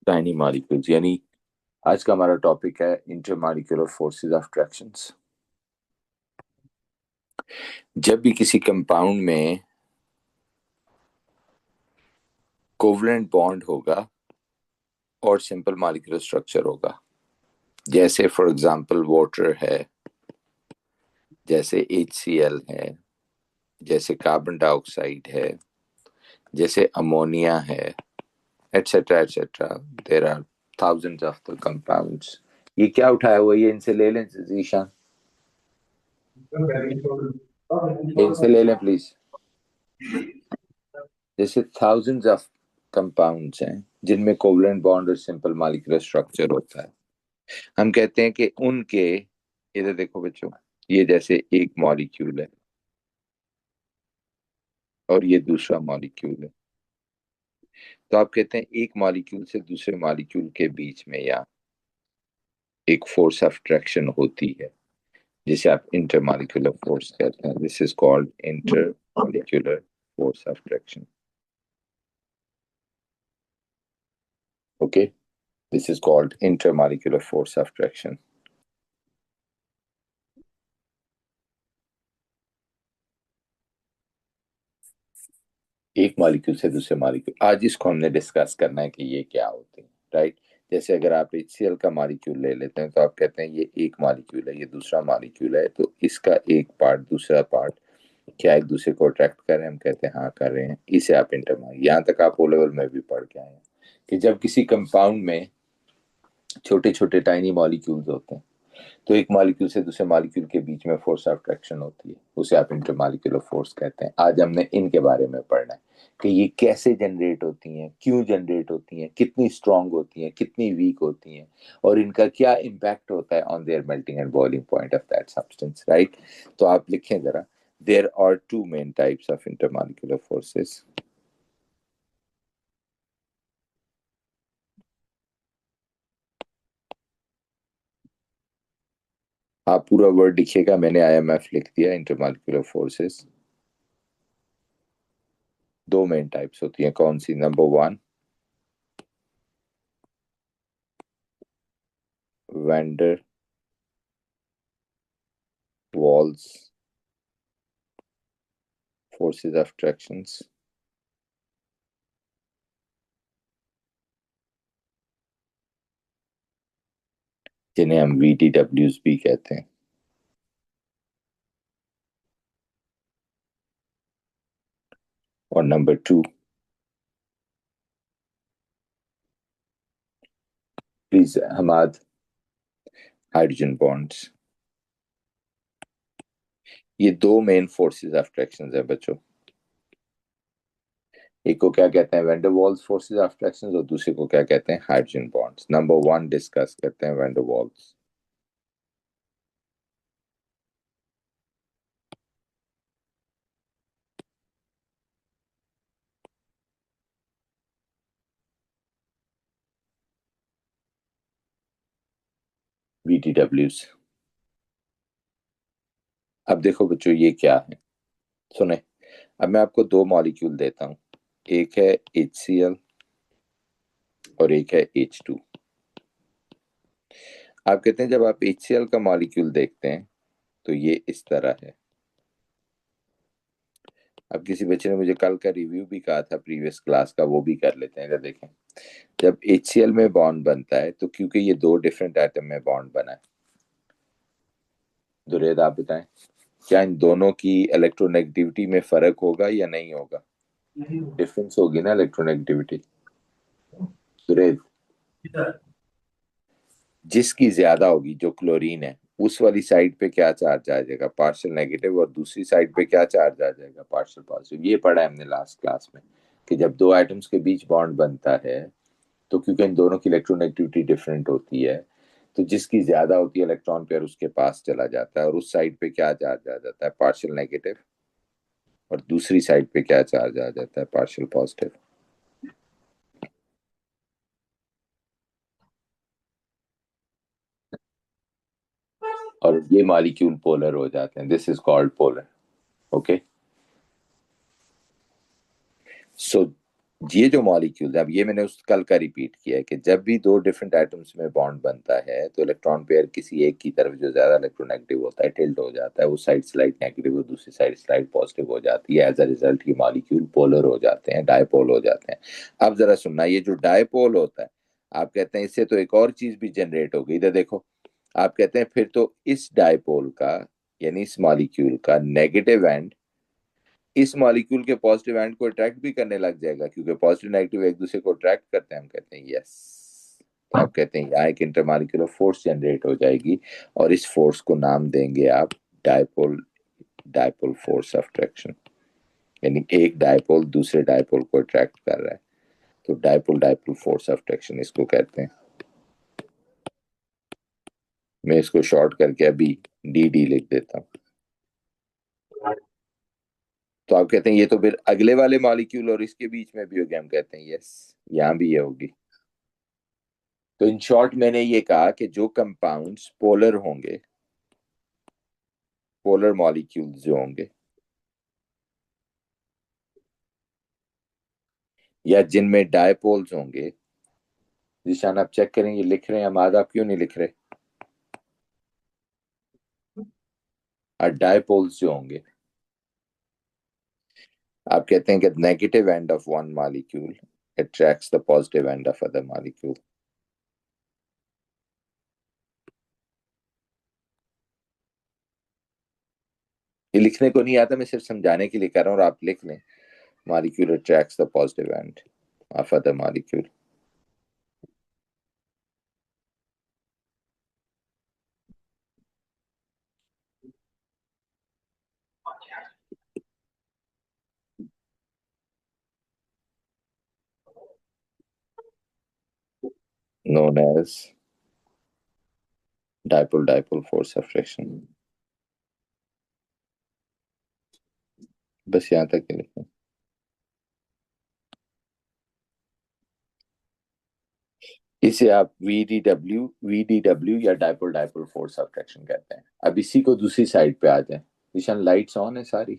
Tiny molecules, यानी आज का हमारा टॉपिक है इंटरमॉलिक्यूलर फोर्सेस ऑफ ट्रैक्शंस। जब भी किसी कंपाउंड में कोवलेंट बॉन्ड होगा और सिंपल मॉलिक्यूलर स्ट्रक्चर होगा, जैसे फॉर एग्जांपल वाटर है, जैसे HCl है, जैसे कार्बन डाइऑक्साइड है, जैसे अमोनिया है, etcetera etcetera. There are thousands of the compounds. ये क्या उठाया हुआ है? ये इनसे ले लें जीशान, इनसे ले लें प्लीज। जैसे थाउजेंड्स ऑफ कंपाउंड्स हैं जिनमें कोवलेंट बॉन्ड और सिंपल मॉलिक्यूलर स्ट्रक्चर होता है। हम कहते हैं कि उनके, इधर देखो बच्चों, ये जैसे एक मॉलिक्यूल है और ये दूसरा मॉलिक्यूल है, तो आप कहते हैं एक मॉलिक्यूल से दूसरे मॉलिक्यूल के बीच में या एक फोर्स ऑफ ट्रैक्शन होती है, जिसे आप इंटरमॉलिक्यूलर फोर्स कहते हैं। This is called intermolecular force of traction. Okay, this is called intermolecular force of traction. एक मॉलिक्यूल से दूसरे मॉलिक्यूल, आज इसको हमने डिस्कस करना है कि ये क्या होते हैं, राइट। जैसे अगर आप HCl का मॉलिक्यूल ले लेते हैं तो आप कहते हैं ये एक मॉलिक्यूल है, ये दूसरा मॉलिक्यूल है, तो इसका एक पार्ट दूसरा पार्ट क्या एक दूसरे को अट्रैक्ट कर रहे हैं? हम कहते हैं हाँ कर रहे हैं। इसे आप इंटरमॉलिक्यूल, यहाँ तक आप ओ लेवल में भी पढ़ के आए हैं कि जब किसी कंपाउंड में छोटे छोटे टाइनी मॉलिक्यूल्स होते हैं तो एक मॉलिक्यूल से दूसरे मॉलिक्यूल के बीच में फोर्स ऑफ अट्रैक्शन होती है, उसे आप इंटरमॉलिक्यूलर फोर्स कहते हैं। आज हमने इनके बारे में पढ़ना है कि ये कैसे जनरेट होती हैं, क्यों जनरेट होती हैं, कितनी स्ट्रांग होती हैं, कितनी वीक होती हैं, और इनका क्या इम्पैक्ट होता है on their melting and boiling point of that substance, right. तो आप लिखें जरा, there are two main types of intermolecular forces. आप पूरा वर्ड लिखिएगा, मैंने IMF लिख दिया, इंटरमॉलिक्यूलर फोर्सेस। दो मेन टाइप्स होती हैं, कौन सी? Number one, van der Waals forces of attractions, जिन्हें हम VDWs भी कहते हैं। और नंबर टू, प्लीज हमाद, हाइड्रोजन बॉन्ड्स। ये दो मेन फोर्सेस ऑफ ट्रैक्शन है बच्चों। एक को क्या कहते हैं? वैंडरवाल्स फोर्सेस ऑफ ट्रैक्शन, और दूसरे को क्या कहते हैं? Hydrogen bonds. Number one discuss करते हैं, वैंडरवाल्स। VDWs। अब देखो बच्चों ये क्या है, सुने। अब मैं आपको दो मॉलिक्यूल देता हूं, एक है HCl और एक है H2। आप कहते हैं जब आप HCl का मॉलिक्यूल देखते हैं तो ये इस तरह है। अब किसी बच्चे ने मुझे कल का रिव्यू भी कहा था प्रीवियस क्लास का, वो भी कर लेते हैं। अगर देखें, जब HCl में बॉन्ड बनता है तो क्योंकि ये दो डिफरेंट एटम में बॉन्ड बना है, दुरेद आप बताएं, क्या इन दोनों की इलेक्ट्रोनेगेटिविटी में फर्क होगा या नहीं होगा? डिफरेंस होगी ना इलेक्ट्रोनेगेटिविटी, दुरेद। जिसकी ज्यादा होगी, जो क्लोरीन है, उस वाली साइड पे क्या चार्ज आ जाएगा? Partial negative. और दूसरी साइड पे क्या चार्ज आ जाएगा? Partial positive. ये पढ़ा है हमने लास्ट क्लास में कि जब दो एटम्स के बीच बॉन्ड बनता है तो क्योंकि इन दोनों की इलेक्ट्रोनेगेटिविटी डिफरेंट होती है, तो जिसकी ज्यादा होती है इलेक्ट्रॉन पेयर उसके पास चला जाता है और उस साइड पे क्या चार्ज आ जाता है? Partial negative. और दूसरी साइड पे क्या चार्ज आ जाता है? Partial positive. और ये मॉलिक्यूल पोलर हो जाते हैं, this is called polar. Okay, so ये जो मॉलिक्यूल है, अब ये मैंने उस कल का रिपीट किया है कि जब भी दो डिफरेंट एटम्स में बॉन्ड बनता है तो इलेक्ट्रॉन पेयर किसी एक की तरफ जो ज्यादा इलेक्ट्रोनेगेटिव होता है, टिल्ट हो जाता है, वो साइड स्लाइड नेगेटिव और दूसरी साइड स्लाइड पॉजिटिव हो जाती है। एज अ रिजल्ट ये मॉलिक्यूल पोलर हो जाते हैं, डायपोल हो जाते हैं। अब जरा सुनना, ये जो डायपोल होता है, आप कहते हैं इससे तो एक और चीज भी जनरेट हो गई। इधर देखो, आप कहते हैं फिर तो इस डायपोल का, यानी इस मॉलिक्यूल का नेगेटिव एंड इस मॉलिक्यूल के पॉजिटिव एंड को अट्रैक्ट भी करने लग जाएगा, क्योंकि पॉजिटिव नेगेटिव एक दूसरे को अट्रैक्ट करते हैं। हम कहते हैं यस। तो आप कहते हैं यहाँ एक इंटरमॉलिक्यूलर फोर्स जनरेट हो जाएगी और इस फोर्स को नाम देंगे आप dipole, dipole force of attraction. यानी एक डायपोल दूसरे डायपोल को अट्रैक्ट कर रहा है, तो dipole dipole force of attraction इसको कहते हैं। मैं इसको शॉर्ट करके अभी डी डी लिख देता हूँ। तो आप कहते हैं ये तो फिर अगले वाले मॉलिक्यूल और इसके बीच में भी होगी। हम कहते हैं यस, यहाँ भी ये होगी। तो इन शॉर्ट मैंने ये कहा कि जो कंपाउंड्स पोलर होंगे, पोलर मॉलिक्यूल्स जो होंगे, या जिनमें डायपोल्स होंगे, निशान आप चेक करें, ये लिख रहे हैं हम, आज आप क्यों नहीं लिख रहे? और डायपोल्स जो होंगे, आप कहते हैं कि negative end of one molecule attracts the positive end of other molecule. ये लिखने को नहीं आता, मैं सिर्फ समझाने के लिए कर रहा हूँ, और आप लिख लें। Molecule attracts the positive end of other molecule. Known as dipole dipole force of friction. बस यहाँ तक ही लिखें। इसे आप वीडीडब्ल्यू या dipole dipole force of fraction कहते हैं। अब इसी को दूसरी साइड पे आ जाए। निशान लाइट्स ऑन है सारी,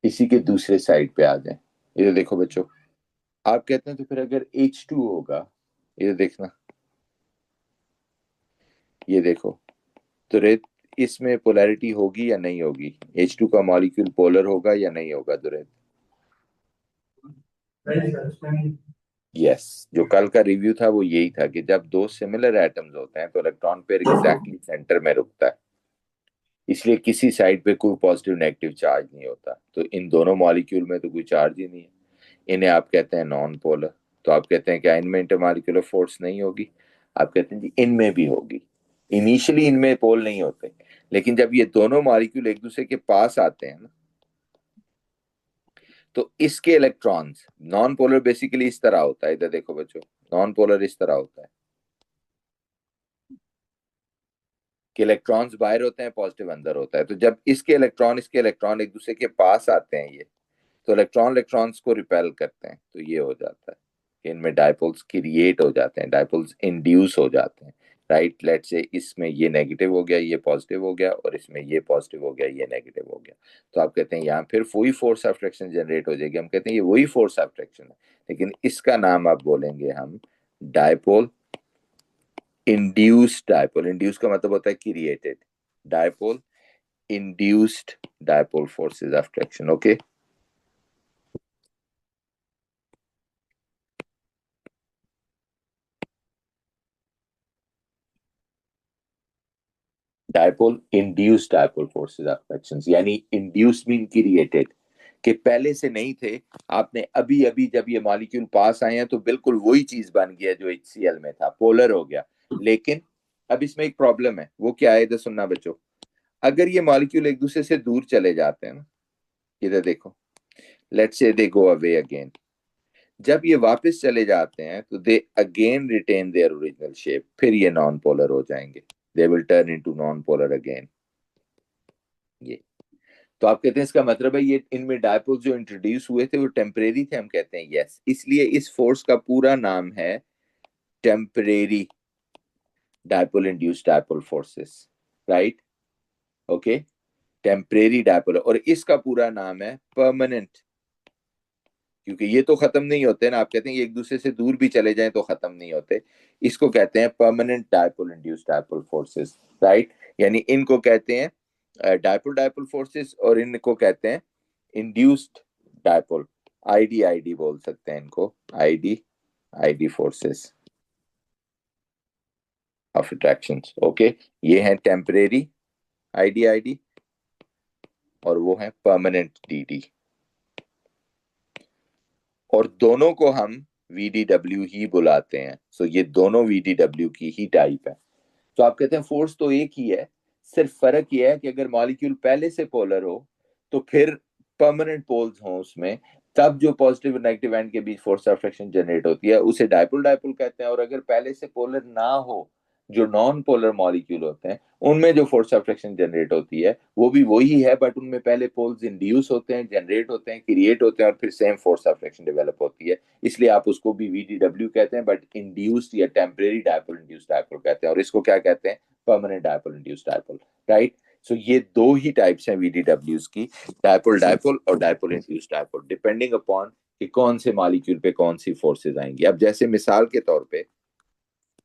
इसी के दूसरे साइड पे आ जाए। ये देखो बच्चों, आप कहते हैं तो फिर अगर H2 होगा, ये देखना, ये देखो, तो रेत इसमें पोलैरिटी होगी या नहीं होगी? H2 का मॉलिक्यूल पोलर होगा या नहीं होगा दुरेत? यस, जो कल का रिव्यू था वो यही था कि जब दो सिमिलर एटम्स होते हैं तो इलेक्ट्रॉन पेयर एग्जैक्टली सेंटर में रुकता है, इसलिए किसी साइड पे कोई पॉजिटिव नेगेटिव चार्ज नहीं होता। तो इन दोनों मॉलिक्यूल में तो कोई चार्ज ही नहीं है, इन्हें आप कहते हैं नॉन पोलर। तो आप कहते हैं कि इनमें इंटरमॉलिक्यूलर फोर्स नहीं होगी? आप कहते हैं जी इनमें भी होगी। इनिशियली इनमें पोल नहीं होते, लेकिन जब ये दोनों मॉलिक्यूल एक दूसरे के पास आते हैं ना, तो इसके इलेक्ट्रॉन्स, नॉन पोलर बेसिकली इस तरह होता है, इधर देखो बच्चों, नॉन पोलर इस तरह होता है कि इलेक्ट्रॉन्स बाहर होते हैं, पॉजिटिव अंदर होता है। तो जब इसके इलेक्ट्रॉन एक दूसरे के पास आते हैं, ये तो इलेक्ट्रॉन इलेक्ट्रॉन्स को रिपेल करते हैं, तो ये हो जाता है कि इनमें डायपोल्स क्रिएट हो जाते हैं, डायपोल्स इंड्यूस हो जाते हैं। राइट, लेट से इसमें ये नेगेटिव हो गया, ये पॉजिटिव हो गया, और इसमें ये पॉजिटिव हो गया, ये नेगेटिव हो गया। तो आप कहते हैं यहाँ फिर वही फोर्स ऑफ अट्रैक्शन जनरेट हो जाएगी। हम कहते हैं ये वही फोर्स ऑफ अट्रैक्शन है, लेकिन इसका नाम आप बोलेंगे हम डायपोल इंड्यूस्ड डायपोल। इंड्यूस का मतलब होता है created, dipole induced dipole forces of attraction. Okay, dipole induced dipole forces of attraction, यानी इंड्यूस्ड मीन क्रिएटेड, कि पहले से नहीं थे, आपने अभी अभी जब ये मॉलिक्यूल पास आए हैं तो बिल्कुल वही चीज बन गया जो HCl में था, पोलर हो गया। लेकिन अब इसमें एक प्रॉब्लम है, वो क्या है, इधर सुनना बच्चों। अगर ये मॉलिक्यूल एक दूसरे से दूर चले जाते हैं ना, इधर देखो, let's say they go away again, जब ये वापस चले जाते हैं तो they again retain their original shape, फिर ये नॉन पोलर हो जाएंगे, they will turn into non polar again. ये तो आप कहते हैं इसका मतलब है ये इनमें डायपोल जो इंट्रोड्यूस हुए थे वो टेम्परेरी थे? हम कहते हैं यस, इसलिए इस फोर्स का पूरा नाम है temporary dipole induced dipole forces. Right, okay, temporary dipole. और इसका पूरा नाम है परमानेंट क्योंकि ये तो खत्म नहीं होते ना, आप कहते हैं ये एक दूसरे से दूर भी चले जाएं तो खत्म नहीं होते। इसको कहते हैं permanent dipole induced dipole forces, right. यानी इनको कहते हैं डायपोल डायपोल फोर्सेस, और इनको कहते हैं इंड्यूस्ड डायपोल, आईडी आईडी बोल सकते हैं इनको, ID ID forces of attraction. Okay, ये हैं टेम्परेरी आईडी आईडी, और वो है परमानेंट डीडी, और दोनों को हम वीडीडब्ल्यू ही बुलाते हैं। सो ये दोनों वीडीडब्ल्यू की ही टाइप है। तो आप कहते हैं फोर्स तो एक ही है, सिर्फ फर्क ये है कि अगर मॉलिक्यूल पहले से पोलर हो तो फिर परमानेंट पोल्स हों उसमें, तब जो पॉजिटिव और नेगेटिव एंड के बीच फोर्स ऑफ फ्रिक्शन जनरेट होती है उसे डायपोल डायपोल कहते हैं। और अगर पहले से पोलर ना हो, जो नॉन पोलर मॉलिक्यूल होते हैं, उनमें जो फोर्स ऑफ फ्रिक्शन जनरेट होती है वो भी वही है, बट उनमें पहले पोल्स इंड्यूस होते हैं, जनरेट होते हैं, क्रिएट होते हैं, और फिर same force of friction develop होती है। इसलिए आप उसको भी वीडीडब्ल्यू कहते हैं, बट इंड्यूस्ड या टेम्परेरी डायपोल इंड्यूस्ड डायपोल कहते हैं। और इसको क्या कहते हैं? Permanent dipole induced dipole, right. So ये दो ही टाइप्स हैं वीडीडब्ल्यूज की, डायपोल डायपोल और dipole induced dipole, depending upon कि कौन से मॉलिक्यूल पे कौन सी फोर्सेज आएंगी। अब जैसे मिसाल के तौर पे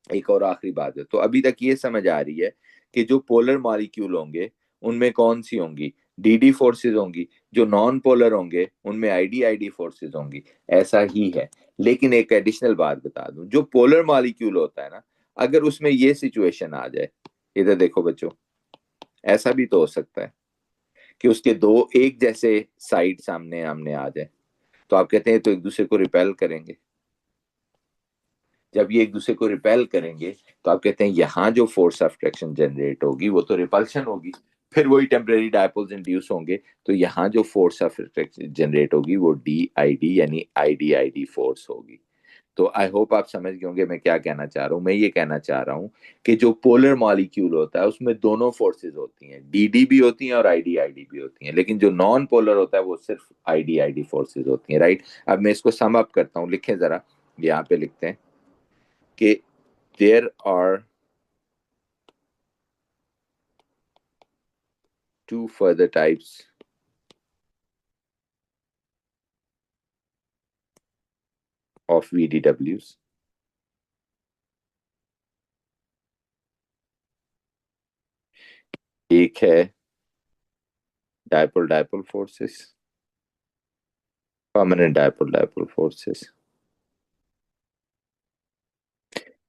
एक और आखिरी बात है, तो अभी तक ये समझ आ रही है कि जो पोलर मॉलिक्यूल होंगे उनमें कौन सी होंगी? डीडी फोर्सेज होंगी। जो नॉन पोलर होंगे उनमें आईडी आईडी फोर्सेज होंगी। ऐसा ही है। लेकिन एक एडिशनल बात बता दूं, जो पोलर मॉलिक्यूल होता है ना, अगर उसमें ये सिचुएशन आ जाए, इधर देखो बच्चों, ऐसा भी तो हो सकता है कि उसके दो एक जैसे साइड सामने आमने आ जाए, तो आप कहते हैं तो एक दूसरे को रिपेल करेंगे। जब ये एक दूसरे को रिपेल करेंगे तो आप कहते हैं यहाँ जो फोर्स ऑफ अट्रैक्शन जनरेट होगी वो तो रिपल्शन होगी, फिर वही टेम्परेरी डायपोल्स इंड्यूस होंगे, तो यहाँ जो फोर्स ऑफ अट्रैक्शन जनरेट होगी वो डी आई डी यानी आई डी फोर्स होगी। तो आई होप आप समझ गए होंगे मैं क्या कहना चाह रहा हूँ। मैं ये कहना चाह रहा हूँ कि जो पोलर मॉलिक्यूल होता है उसमें दोनों फोर्सेज होती हैं, डीडी भी होती हैं और आईडी आईडी भी होती हैं, लेकिन जो नॉन पोलर होता है वो सिर्फ आईडी आईडी फोर्सेज होती हैं, राइट। अब मैं इसको सम अप करता हूँ, लिखें जरा, यहाँ पे लिखते हैं कि there are two further types of VDWs. एक है dipole dipole forces, permanent dipole dipole forces.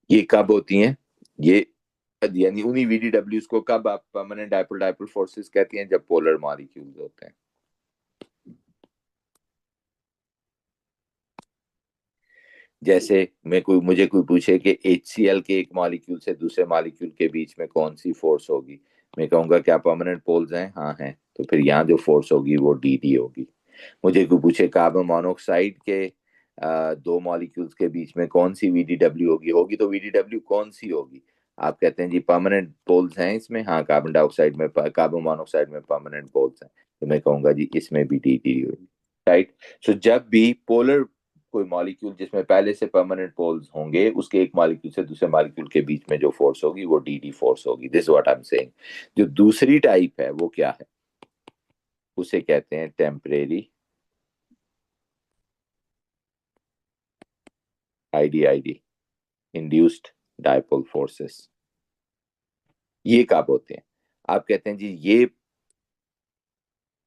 ये कब होती हैं? ये यानी उन्हीं वीडीडब्ल्यूज को कब आप परमानेंट डायपोल डायपोल फोर्सेस कहती हैं? जब पोलर मॉलिक्यूल्स होते हैं। जैसे मुझे कोई पूछे कि HCl के एक मॉलिक्यूल से दूसरे मॉलिक्यूल के बीच में कौन सी फोर्स होगी, मैं कहूंगा क्या परमानेंट पोल्स हैं? हाँ हैं। तो फिर यहाँ जो फोर्स होगी वो डी होगी। मुझे कोई पूछे कार्बन मोनोऑक्साइड के दो मॉलिक्यूल्स के बीच में कौन सी वीडीडब्ल्यू होगी, होगी तो वीडीडब्ल्यू कौन सी होगी? आप कहते हैं जी परमानेंट पोल्स हैं इसमें, हाँ कार्बन डाइऑक्साइड में, कार्बन मोनोऑक्साइड में परमानेंट पोल्स हैं, तो मैं कहूंगा जी इसमें भी डी होगी, राइट। सो जब भी पोलर कोई मॉलिक्यूल जिसमें पहले से परमानेंट पोल्स होंगे, उसके एक मॉलिक्यूल से दूसरे मॉलिक्यूल के बीच में जो फोर्स होगी वो डी फोर्स होगी। This what I am saying. जो दूसरी टाइप है वो क्या है? उसे कहते हैं temporary ID ID induced dipole forces. ये कब होते हैं? आप कहते हैं जी ये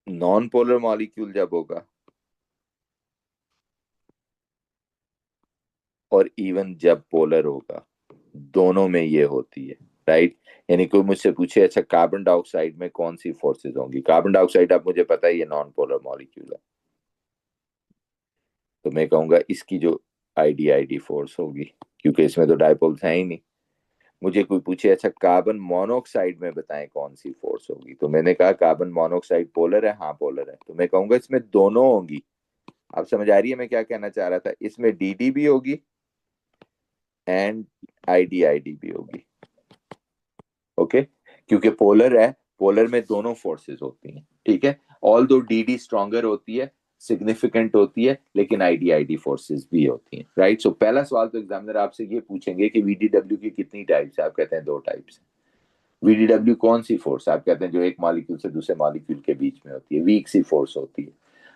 नॉन पोलर मॉलिक्यूल जब होगा, और इवन जब पोलर होगा, दोनों में ये होती है, राइट। यानी कोई मुझसे पूछे अच्छा कार्बन डाइऑक्साइड में कौन सी फोर्सेज होंगी, कार्बन डाइऑक्साइड आप मुझे पता है ये नॉन पोलर मॉलिक्यूल है, तो मैं कहूंगा इसकी जो आईडी आईडी फोर्स होगी, क्योंकि इसमें तो डायपोल्स हैं ही नहीं। मुझे कोई पूछे अच्छा कार्बन मोनोऑक्साइड में बताएं कौन सी फोर्स होगी, तो मैंने कहा कार्बन मोनोऑक्साइड पोलर है, हाँ पोलर है, तो मैं कहूंगा इसमें दोनों होंगी। आप समझ आ रही है मैं क्या कहना चाह रहा था? इसमें डी भी होगी एंड आईडी भी होगी, ओके। क्योंकि पोलर है, पोलर में दोनों फोर्सेस होती हैं, ठीक है। ऑल दो डी स्ट्रॉन्गर होती है, सिग्निफिकेंट होती है, लेकिन आईडी फोर्सेस भी होती हैं, राइट। सो पहला सवाल तो एग्जामिनर आपसे ये पूछेंगे कि वीडीडब्ल्यू की कितनी टाइप्स है? आप कहते हैं दो टाइप्स है। वीडीडब्ल्यू कौन सी फोर्स? आप कहते हैं जो एक मॉलिक्यूल से दूसरे मॉलिक्यूल के बीच में होती है, वीक सी फोर्स होती है।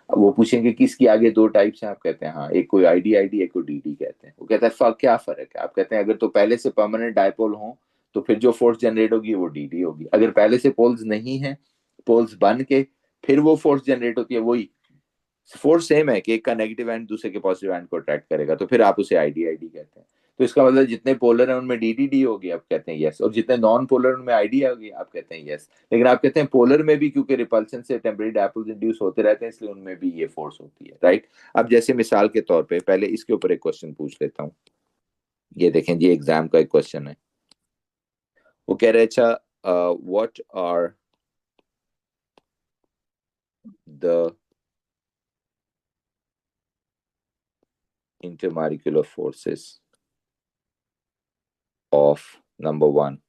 वो पूछेंगे कि इसकी आगे दो टाइप्स हैं, आप कहते हैं हाँ, एक कोई आईडी आईडी, एक को डीडी कहते हैं। वो कहता है क्या फर्क है? आप कहते हैं अगर तो पहले से परमानेंट डायपोल हो तो फिर जो फोर्स जनरेट होगी वो डीडी होगी। अगर पहले से पोल्स नहीं है, पोल्स बन के फिर वो फोर्स जनरेट होती है, वही फोर्स सेम है कि एक का नेगेटिव एंड दूसरे के पॉजिटिव एंड को अट्रैक्ट करेगा, तो फिर आप उसे आईडी आईडी कहते हैं। तो इसका मतलब जितने पोलर हैं उनमें डी डी होगी, आप कहते हैं यस, और जितने नॉन पोलर उनमें आईडी होगी, आप कहते हैं यस। लेकिन आप कहते हैं पोलर में भी क्योंकि रिपल्शन से टेम्परेरी डायपोल्स इंड्यूस होते रहते हैं, इसलिए उनमें भी ये फोर्स होती है, राइट। अब जैसे मिसाल के तौर पे पहले इसके ऊपर एक क्वेश्चन पूछ लेता हूँ। ये देखें जी, एग्जाम का एक क्वेश्चन है। वो कह रहे अच्छा, what are the intermolecular forces of number one,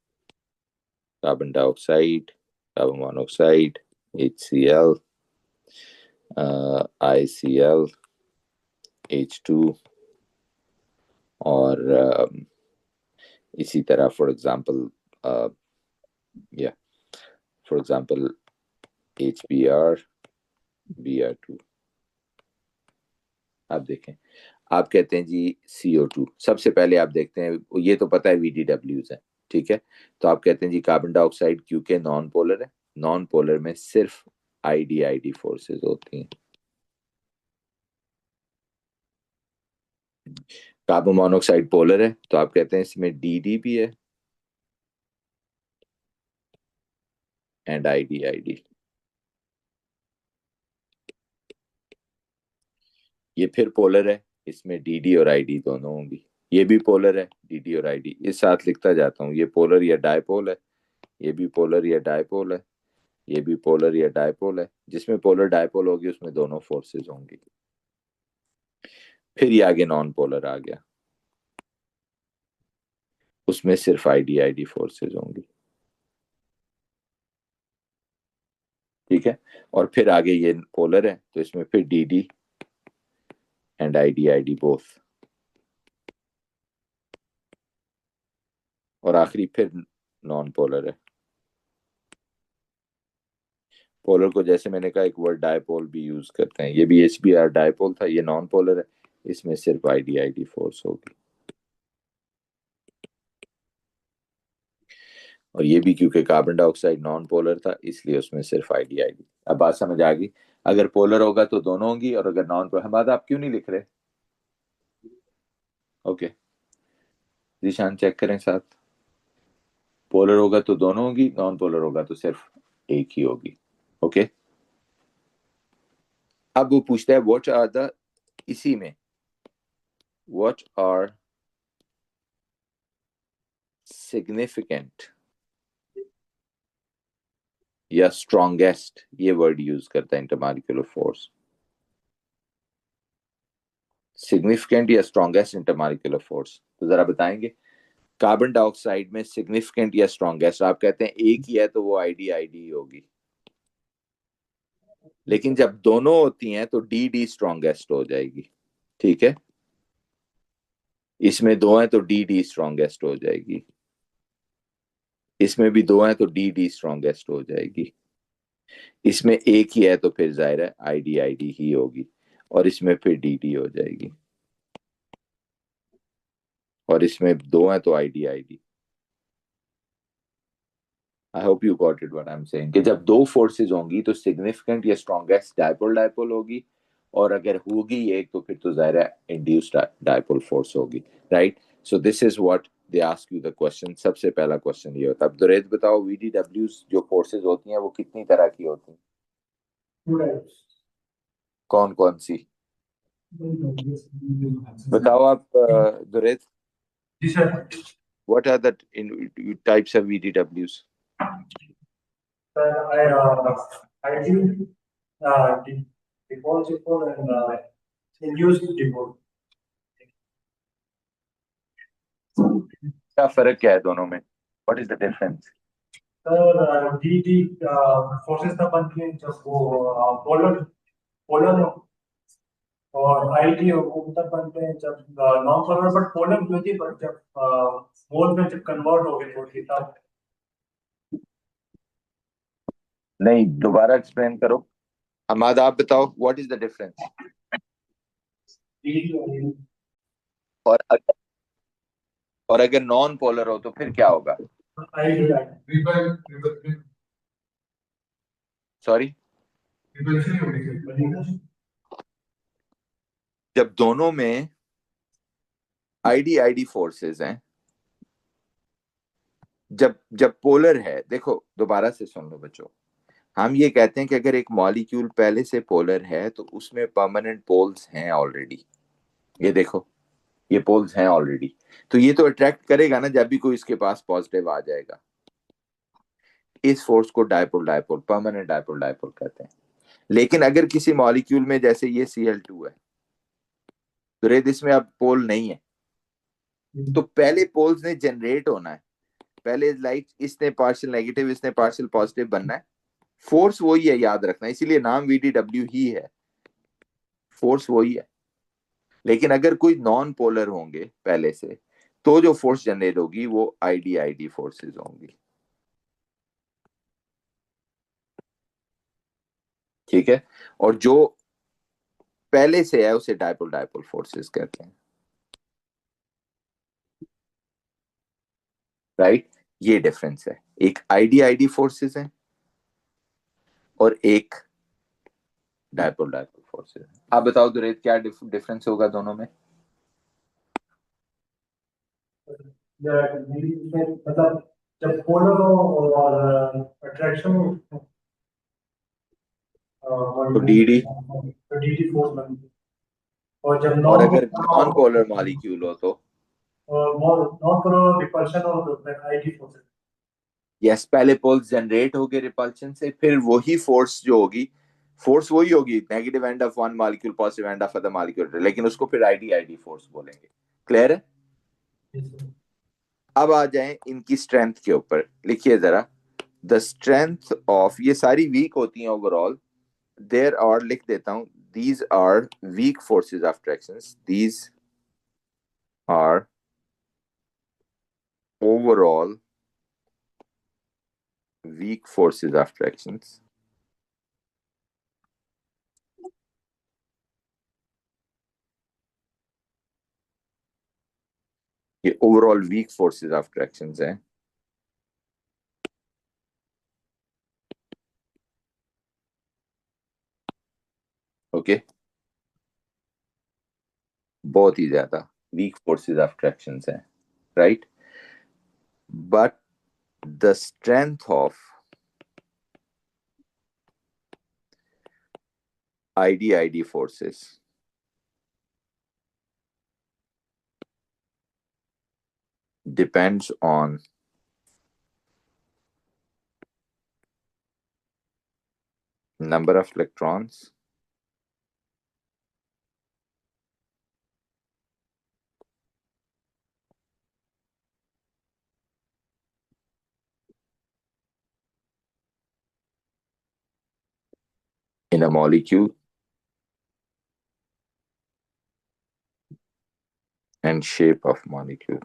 carbon dioxide, carbon monoxide, HCl, ICl, H2, और इसी तरह फॉर एग्जांपल या फॉर एग्जांपल HBr, Br2। आप देखें, आप कहते हैं जी CO2। सबसे पहले आप देखते हैं, ये तो पता है VDWs है, ठीक है। तो आप कहते हैं जी कार्बन डाइऑक्साइड क्योंकि नॉन पोलर है, नॉन पोलर में सिर्फ आईडी आईडी फोर्सेस होती हैं। कार्बन मोनोऑक्साइड पोलर है, तो आप कहते हैं इसमें DD भी है एंड आईडी आईडी। ये फिर पोलर है, इसमें DD और आईडी दोनों होंगी। ये भी पोलर है, DD और आईडी। इस साथ लिखता जाता हूँ, ये पोलर या डायपोल है, ये भी पोलर या डायपोल है, ये भी पोलर या डायपोल है। जिसमें पोलर डायपोल होगी उसमें दोनों फोर्सेस होंगी। फिर ये आगे नॉन पोलर आ गया, उसमें सिर्फ आईडी आईडी फोर्सेस होंगी, ठीक है। और फिर आगे ये पोलर है, तो इसमें फिर DD and ID ID both. और आखिरी फिर नॉन पोलर है। पोलर को जैसे मैंने कहा एक वर्ड डायपोल भी यूज करते हैं, ये भी HBr डायपोल था, ये नॉन पोलर है, इसमें सिर्फ आईडी आईडी फोर्स होगी। और ये भी क्योंकि कार्बन डाइऑक्साइड नॉन पोलर था, इसलिए उसमें सिर्फ आईडी आईडी। अब बात समझ आ गई। अगर पोलर होगा तो दोनों होंगी, और अगर नॉन पोलर, हम आप क्यों नहीं लिख रहे? ओके, निशान चेक करें साथ। पोलर होगा तो दोनों होगी, नॉन पोलर होगा तो सिर्फ एक ही होगी। ओके, अब वो पूछता है व्हाट आर द, इसी में व्हाट आर सिग्निफिकेंट या स्ट्रॉन्गेस्ट, ये वर्ड यूज करता है इंटरमॉलिक्यूलर फोर्स। सिग्निफिकेंट या स्ट्रॉन्गेस्ट इंटरमॉलिक्यूलर फोर्स, तो जरा बताएंगे। कार्बन डाइऑक्साइड में सिग्निफिकेंट या स्ट्रॉन्गेस्ट, आप कहते हैं एक ही है तो वो आईडी आईडी होगी। लेकिन जब दोनों होती हैं तो डी डी स्ट्रॉन्गेस्ट हो जाएगी, ठीक है। इसमें दो हैं तो डी डी स्ट्रॉन्गेस्ट हो जाएगी, इसमें भी दो हैं तो डी डी स्ट्रॉन्गेस्ट हो जाएगी। इसमें एक ही है तो फिर जाहिर है आईडी आईडी ही होगी, और इसमें फिर डी डी हो जाएगी। और इसमें दो हैं तो ID ID. I hope you got it what I am saying, कि जब दो फोर्सेस होंगी तो सिग्निफिकेंट या स्ट्रॉन्गेस्ट डायपोल डायपोल होगी, और अगर होगी एक तो फिर तो जाहिर है इंड्यूस्ड डायपोल फोर्स होगी, right. So this is what they ask you the question. सबसे पहला क्वेश्चन ये होता है। अब दुरेद बताओ, VDWs जो फोर्सेस होती हैं वो कितनी तरह की होती हैं? कौन कौन सी बताओ आप, दुरेद। जी sir. What are the types of VDWs? I do default and induced default. क्या फर्क क्या है दोनों में? What is the difference? Sir D D forces तब बनती हैं जब वो पोलर पोलर और आई टी वो तब बनते हैं जब नॉन पोलर, बट पोलर भी होती है, बट जब मोल में जब कन्वर्ट हो गई थोड़ी तब। नहीं, दोबारा एक्सप्लेन करो। अहमद आप बताओ व्हाट इज द डिफरेंस। और अगर नॉन पोलर हो तो फिर क्या होगा? सॉरी, जब दोनों में आईडी आईडी फोर्सेस हैं, जब जब पोलर है, देखो दोबारा से सुन लो बच्चों, हम ये कहते हैं कि अगर एक मॉलिक्यूल पहले से पोलर है तो उसमें परमानेंट पोल्स हैं ऑलरेडी। ये देखो, ये पोल्स हैं ऑलरेडी, तो ये तो अट्रैक्ट करेगा ना जब भी कोई इसके पास पॉजिटिव आ जाएगा। इस फोर्स को dipole dipole, permanent dipole dipole कहते हैं। लेकिन अगर किसी मॉलिक्यूल में, जैसे ये Cl2 है, तो रेत इसमें अब पोल नहीं है, तो पहले पोल्स ने जनरेट होना है। पहले लाइक इसने पार्शियल नेगेटिव, इसने पार्शियल पॉजिटिव बनना है। फोर्स वही है, याद रखना, इसीलिए नाम VDW ही है, फोर्स वही है। लेकिन अगर कोई नॉन पोलर होंगे पहले से, तो जो फोर्स जनरेट होगी वो आईडी आईडी फोर्सेस होंगी। ठीक है, और जो पहले से है उसे डायपोल डायपोल फोर्सेस कहते हैं। राइट, ये डिफरेंस है, एक आईडी आईडी फोर्सेस है और एक डायपोल डायपोल फोर्सेस है। आप बताओ दुरेत, क्या डिफरेंस होगा दोनों में? मतलब जब पोलर हो और अट्रैक्शन हो तो डीडी, तो डीडी फोर्स बनती है। और जब और नॉन अगर पोलर नॉन हो पोलर मॉलिक्यूल हो तो और नॉन पोलर रिपल्शन हो तो फिर आईडी फोर्स। यस, पहले पोल्स जनरेट होगे रिपल्शन से, फिर वही फोर्स जो होगी, फोर्स वही होगी, negative end of one molecule, positive end of other molecule, लेकिन उसको फिर आईडी आईडी फोर्स बोलेंगे। क्लियर है? अब आ जाएं इनकी स्ट्रेंथ के ऊपर, लिखिए जरा। द स्ट्रेंथ ऑफ, ये सारी वीक होती हैं ओवरऑल, देयर आर, लिख देता हूं, these are weak forces of traction, these are overall weak forces of tractions, ये overall weak forces of tractions हैं। ओके, बहुत ही ज्यादा वीक फोर्सेस ऑफ ट्रैक्शंस हैं, right. But the strength of ID ID forces depends on number of electrons, in a molecule and shape of molecule.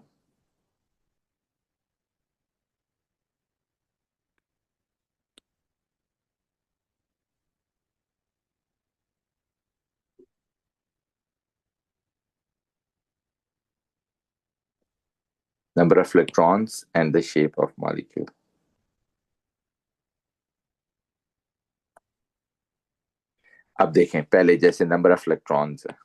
Number of electrons and the shape of molecule. अब देखें, पहले जैसे number of electrons है,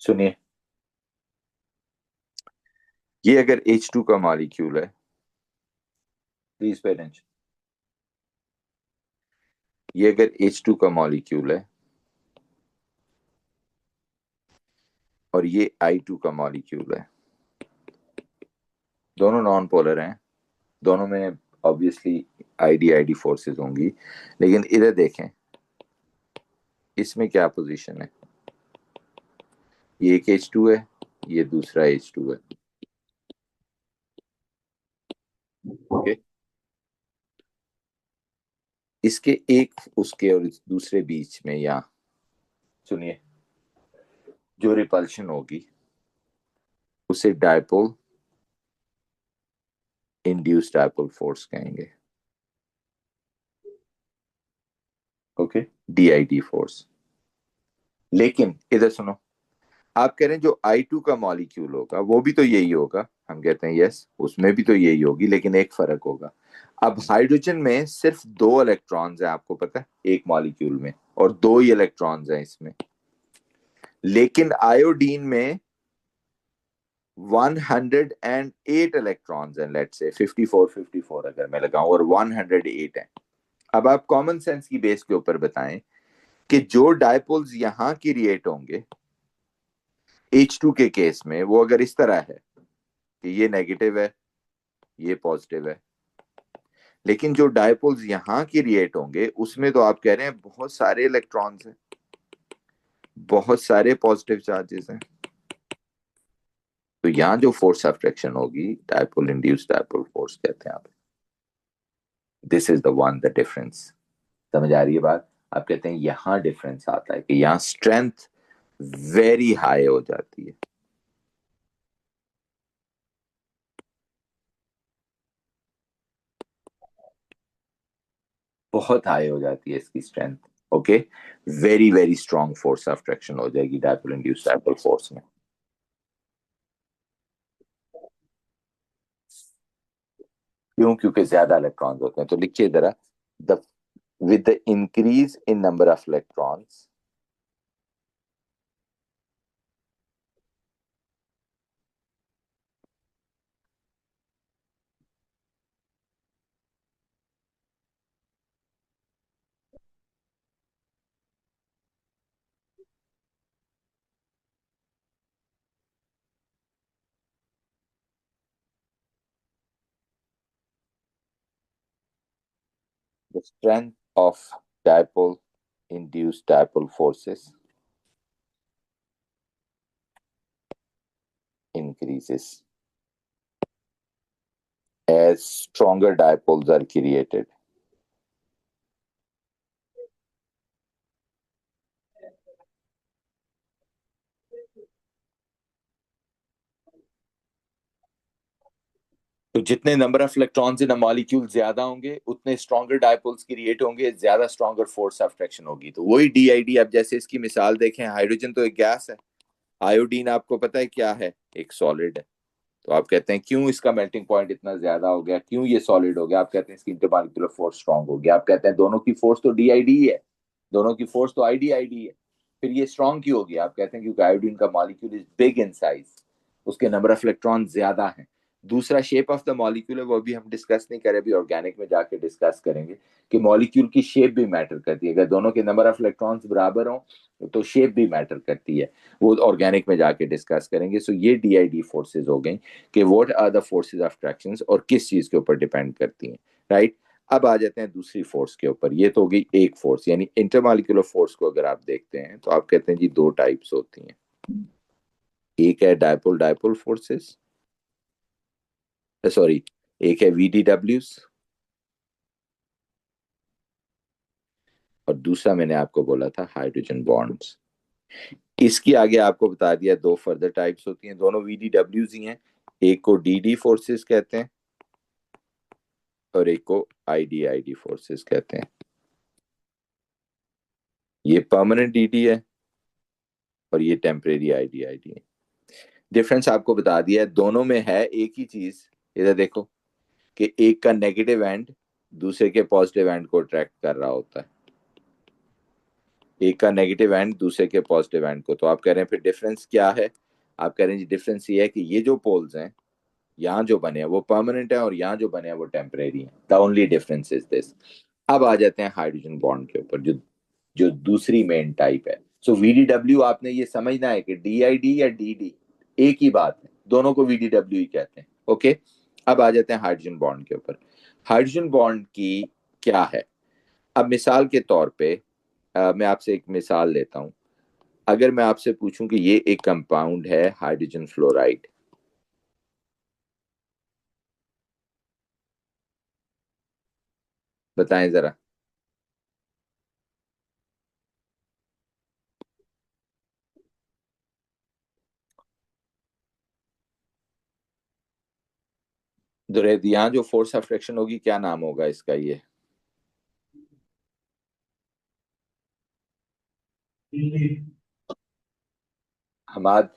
सुनिए, ये अगर H2 का molecule है, प्लीज पे अटेंशन, ये अगर H2 का मॉलिक्यूल है और ये I2 का मॉलिक्यूल है, दोनों नॉन पोलर हैं, दोनों में ऑब्वियसली आईडी आईडी फोर्सेस होंगी। लेकिन इधर देखें, इसमें क्या पोजीशन है, ये एक H2 है, ये दूसरा H2 है। ओके, इसके एक उसके और दूसरे बीच में, या सुनिए, जो रिपल्शन होगी उसे डायपोल इंड्यूस्ड डायपोल फोर्स कहेंगे। Okay, DID force. लेकिन इधर सुनो, आप कह रहे हैं जो I2 का मॉलिक्यूल होगा वो भी तो यही होगा, हम कहते हैं यस उसमें भी तो यही होगी, लेकिन एक फर्क होगा। अब हाइड्रोजन में सिर्फ 2 इलेक्ट्रॉन्स हैं, आपको पता है, एक मॉलिक्यूल में, और 2 ही इलेक्ट्रॉन्स हैं इसमें। लेकिन आयोडीन में 108 इलेक्ट्रॉन्स हैं, लेट्स से 54 अगर मैं लगाऊं, और 108 है। अब आप कॉमन सेंस की बेस के ऊपर बताएं कि जो डायपोल्स यहां क्रिएट होंगे H2 के केस में, वो अगर इस तरह है कि ये नेगेटिव है, ये पॉजिटिव है, लेकिन जो डायपोल्स यहां क्रिएट होंगे उसमें तो आप कह रहे हैं बहुत सारे इलेक्ट्रॉन्स हैं, बहुत सारे पॉजिटिव चार्जेस हैं। तो यहां जो फोर्स ऑफ अट्रैक्शन होगी, डायपोल इंड्यूस्ड डायपोल फोर्स कहते हैं आप। This is the one, the difference. समझ आ रही है बात? आप कहते हैं यहां डिफरेंस आता है कि यहां स्ट्रेंथ वेरी हाई हो जाती है। बहुत हाई हो जाती है इसकी strength. Okay, very very strong force of attraction हो जाएगी डायपोल इंड्यूस्ड डायपोल फोर्स में। क्यों? क्योंकि ज्यादा इलेक्ट्रॉन्स होते हैं। तो लिखिए जरा, the with the increase in number of electrons, the strength of dipole induced dipole forces increases as stronger dipoles are created. तो जितने number of electrons in a molecule ज्यादा होंगे, उतने स्ट्रॉन्गर डायपोल्स क्रिएट होंगे, ज्यादा स्ट्रॉन्गर फोर्स ऑफ अट्रैक्शन होगी। तो वही DID। अब जैसे इसकी मिसाल देखें, हाइड्रोजन तो एक गैस है, आयोडीन आपको पता है क्या है, एक सॉलिड है। तो आप कहते हैं क्यों इसका मेल्टिंग पॉइंट इतना ज्यादा हो गया, क्यों ये सॉलिड हो गया? आप कहते हैं इसकी इंटरमॉलिक्यूलर फोर्स स्ट्रांग हो गया। आप कहते हैं दोनों की फोर्स तो DID है, दोनों की फोर्स तो IDID है, फिर ये स्ट्रांग क्यों हो गया? आप कहते हैं क्योंकि आयोडीन का molecule is big in size, उसके नंबर ऑफ इलेक्ट्रॉन ज्यादा हैं। दूसरा शेप ऑफ द मॉलिक्यूल है, वो भी हम डिस्कस नहीं करें, अभी ऑर्गेनिक में जाके डिस्कस करेंगे कि मॉलिक्यूल की शेप भी मैटर करती है। अगर दोनों के नंबर ऑफ इलेक्ट्रॉन्स बराबर हों तो शेप भी मैटर करती है, वो ऑर्गेनिक में जाके डिस्कस करेंगे। सो ये DID फोर्सेज हो गई कि what are the forces of attraction और किस चीज के ऊपर डिपेंड करती हैं, राइट। अब आ जाते हैं दूसरी फोर्स के ऊपर। ये तो हो गई एक फोर्स, यानी इंटरमॉलिक्यूलर फोर्स को अगर आप देखते हैं तो आप कहते हैं जी दो टाइप्स होती हैं। एक है डायपोल डायपोल फोर्सेस, सॉरी, एक है VDWs, और दूसरा मैंने आपको बोला था हाइड्रोजन बॉन्ड्स। इसकी आगे आपको बता दिया दो फर्दर टाइप्स होती हैं, दोनों VDWs ही हैं। एक को DD फोर्सेस कहते हैं और एक को IDID फोर्सेस कहते हैं। ये परमानेंट DD है और ये टेम्परेरी IDID है। डिफरेंस आपको बता दिया है, दोनों में है एक ही चीज। इधर देखो कि एक का नेगेटिव एंड दूसरे के पॉजिटिव एंड को अट्रैक्ट कर रहा होता है, एक का नेगेटिव एंड दूसरे के पॉजिटिव एंड को। तो आप कह रहे हैं फिर डिफरेंस क्या है? आप कह रहे हैं जी डिफरेंस ये है कि ये जो पोल्स हैं यहाँ जो बने हैं वो परमानेंट है और यहाँ जो बने हैं वो टेम्परेरी है। The only difference is this. अब आ जाते हैं हाइड्रोजन बॉन्ड के ऊपर, जो जो दूसरी मेन टाइप है। सो VDW आपने ये समझना है कि DID या DD एक ही बात है, दोनों को VDW ही कहते हैं। ओके, अब आ जाते हैं हाइड्रोजन बॉन्ड के ऊपर। हाइड्रोजन बॉन्ड की क्या है? अब मिसाल के तौर पे मैं आपसे एक मिसाल लेता हूं। अगर मैं आपसे पूछूं कि ये एक कंपाउंड है हाइड्रोजन फ्लोराइड, बताएं जरा। दुरैद, यहाँ जो फोर्स ऑफ फ्रिक्शन होगी क्या नाम होगा इसका? ये डीडी। हमाद,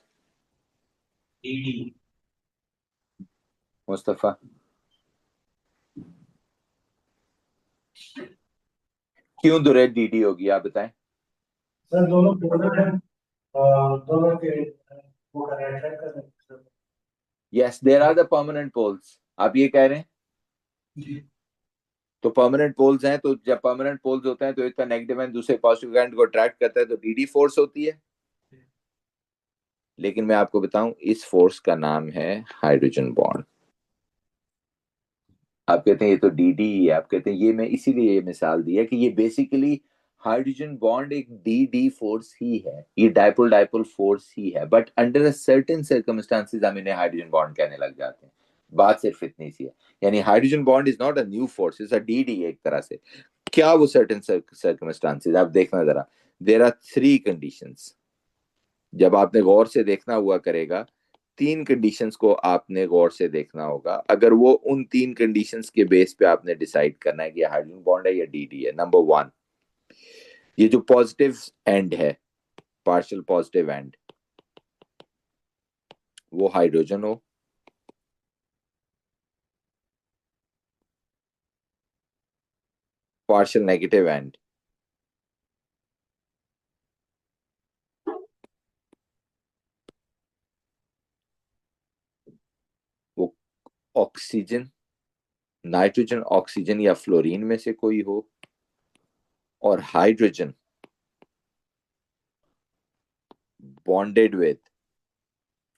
डीडी। मुस्तफा, क्यों दुरैद डीडी होगी आप बताएं? सर दोनों पोलर हैं, दोनों के वो अट्रैक्ट कर रहे हैं sir. Yes, there are the permanent poles, आप ये कह रहे हैं? जी। तो परमानेंट पोल्स हैं, तो जब परमानेंट पोल्स होते हैं तो एक का नेगेटिव एंड दूसरे पॉजिटिव करंट को अट्रैक्ट करता है, तो डीडी फोर्स होती है। लेकिन मैं आपको बताऊं, इस फोर्स का नाम है हाइड्रोजन बॉन्ड। आप कहते हैं ये तो डी डी ही है, आप कहते हैं ये, मैं इसीलिए ये मिसाल दी है कि ये बेसिकली हाइड्रोजन बॉन्ड एक डी डी फोर्स ही है, ये डाइपोल डाइपोल फोर्स ही है, but under a certain circumstances हम इन्हें हाइड्रोजन बॉन्ड कहने लग जाते हैं। बात सिर्फ इतनी सी है, यानी hydrogen bond is not a new force, is a D D एक तरह से। क्या वो सर्टेन सर्कमस्टांसेस, आप देखना जरा। देयर आर थ्री कंडीशंस, जब आपने गौर से देखना हुआ करेगा, तीन कंडीशंस को आपने गौर से देखना होगा। अगर वो उन तीन कंडीशंस के बेस पे आपने डिसाइड करना है कि हाइड्रोजन बॉन्ड है या डीडी है। नंबर वन, ये जो पॉजिटिव एंड है, पार्शियल पॉजिटिव एंड, वो हाइड्रोजन हो। पार्शियल नेगेटिव एंड, वो ऑक्सीजन, नाइट्रोजन, ऑक्सीजन या फ्लोरीन में से कोई हो। और hydrogen bonded with,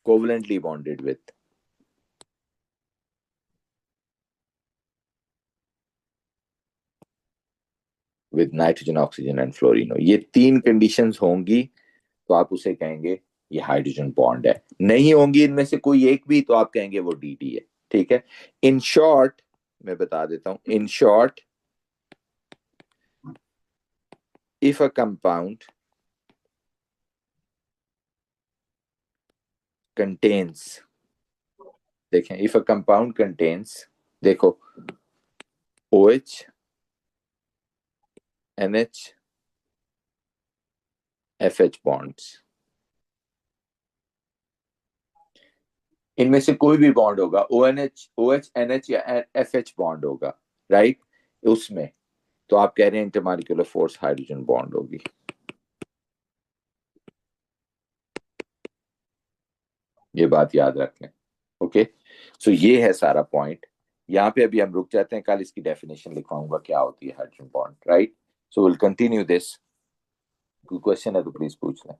covalently bonded with, nitrogen, oxygen and fluorine हो। ये तीन कंडीशंस होंगी तो आप उसे कहेंगे ये हाइड्रोजन बॉन्ड है। नहीं होंगी इनमें से कोई एक भी तो आप कहेंगे वो डीडी है। ठीक है, इन शॉर्ट मैं बता देता हूं, in short, if a compound contains, देखें, इफ अ कंपाउंड कंटेन्स, देखो, OH, NH, FH बॉन्ड्स, इनमें से कोई भी बॉन्ड होगा, OH, NH या FH बॉन्ड होगा, राइट, उसमें तो आप कह रहे हैं इंटरमॉलिक्यूलर फोर्स हाइड्रोजन बॉन्ड होगी। ये बात याद रख लें। ओके, सो ये है सारा पॉइंट। यहाँ पे अभी हम रुक जाते हैं, कल इसकी डेफिनेशन लिखवाऊंगा क्या होती है hydrogen bond, right. So will continue this. कोई क्वेश्चन है तो प्लीज पूछ लें।